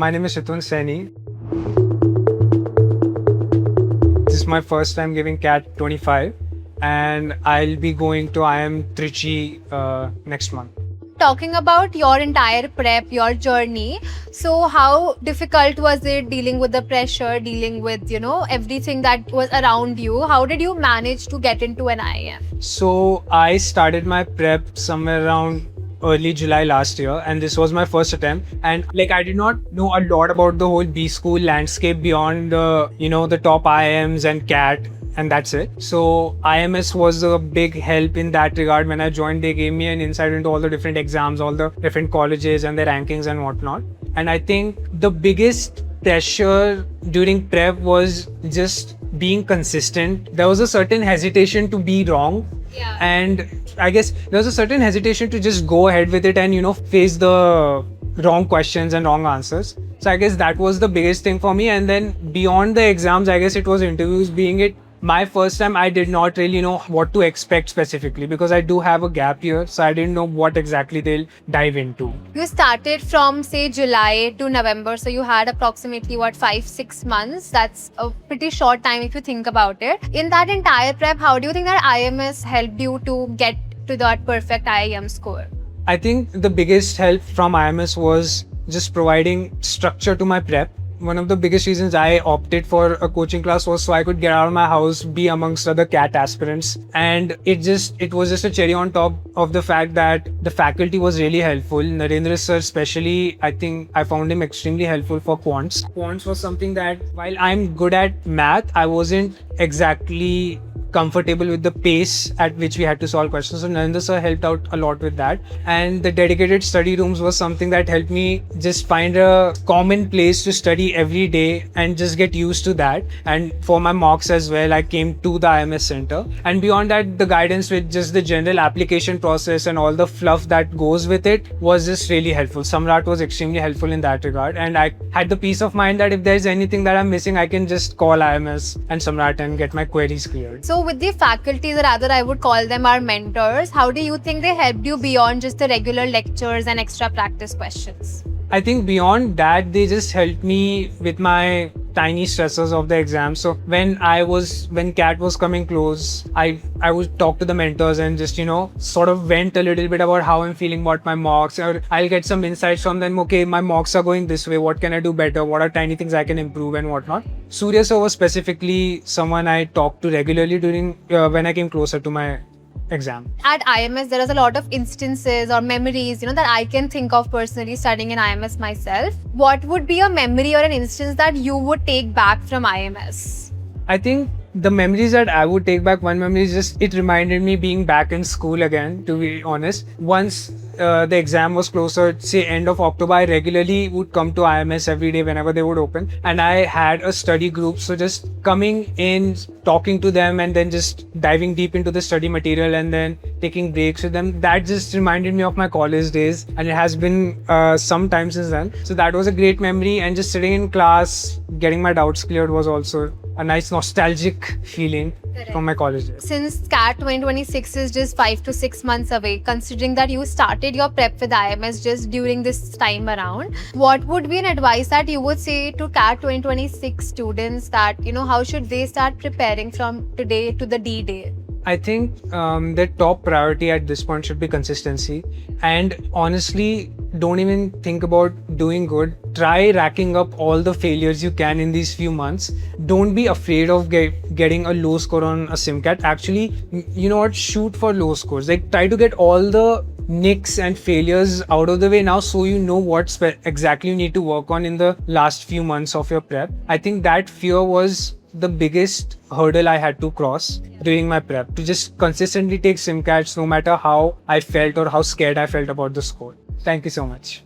My name is CHITWAN SAINI. This is my first time giving CAT'25 and I'll be going to IIM Trichy next month. Talking about your entire prep, your journey, so how difficult was it dealing with the pressure, dealing with, everything that was around you? How did you manage to get into an IIM? So I started my prep somewhere around early July last year, and this was my first attempt. And I did not know a lot about the whole B school landscape beyond the top IIMs and CAT, and that's it. So IMS was a big help in that regard. When I joined, they gave me an insight into all the different exams, all the different colleges and their rankings and whatnot. And I think the biggest pressure during prep was just being consistent. There was a certain hesitation to be wrong. Yeah. And I guess there was a certain hesitation to just go ahead with it and face the wrong questions and wrong answers. So I guess that was the biggest thing for me. And then beyond the exams, I guess it was interviews. Being it my first time, I did not really know what to expect specifically because I do have a gap year, so I didn't know what exactly they'll dive into. You started from say July to November, so you had approximately 5-6 months. That's a pretty short time if you think about it. In that entire prep, how do you think that IMS helped you to get to that perfect IIM score? I think the biggest help from IMS was just providing structure to my prep. One of the biggest reasons I opted for a coaching class was so I could get out of my house, be amongst other CAT aspirants. And it was just a cherry on top of the fact that the faculty was really helpful. Narendra sir especially, I think I found him extremely helpful for quants. Quants was something that while I'm good at math, I wasn't exactly comfortable with the pace at which we had to solve questions. So Narendra sir helped out a lot with that. And the dedicated study rooms was something that helped me just find a common place to study every day and just get used to that. And for my mocks as well, I came to the IMS center. And beyond that, the guidance with just the general application process and all the fluff that goes with it was just really helpful. Samrat was extremely helpful in that regard. And I had the peace of mind that if there's anything that I'm missing, I can just call IMS and Samrat and get my queries cleared. So with the faculties, or rather I would call them our mentors, how do you think they helped you beyond just the regular lectures and extra practice questions? I think beyond that, they just helped me with my tiny stressors of the exam. So when CAT was coming close, I would talk to the mentors and just, sort of vent a little bit about how I'm feeling about my mocks, or I'll get some insights from them. Okay, my mocks are going this way. What can I do better? What are tiny things I can improve and whatnot? Surya sir was specifically someone I talked to regularly during when I came closer to my exam. At IMS, there is a lot of instances or memories, that I can think of personally studying in IMS myself. What would be a memory or an instance that you would take back from IMS? I think the memories that I would take back, one memory is just, it reminded me being back in school again, to be honest. Once the exam was closer, say end of October, I regularly would come to IMS every day whenever they would open. And I had a study group. So just coming in, talking to them and then just diving deep into the study material and then taking breaks with them, that just reminded me of my college days. And it has been some time since then. So that was a great memory. And just sitting in class, getting my doubts cleared was also a nice nostalgic feeling. Correct. From my college days. Since CAT 2026 is just 5 to 6 months away, considering that you started your prep with IMS just during this time around, what would be an advice that you would say to CAT 2026 students that, how should they start preparing from today to the D-Day? I think the top priority at this point should be consistency. And honestly, don't even think about doing good. Try racking up all the failures you can in these few months. Don't be afraid of getting a low score on a SimCAT. Actually, shoot for low scores. Try to get all the nicks and failures out of the way now so you know what exactly you need to work on in the last few months of your prep. I think that fear was the biggest hurdle I had to cross during my prep, to just consistently take SimCATs no matter how I felt or how scared I felt about the score. Thank you so much.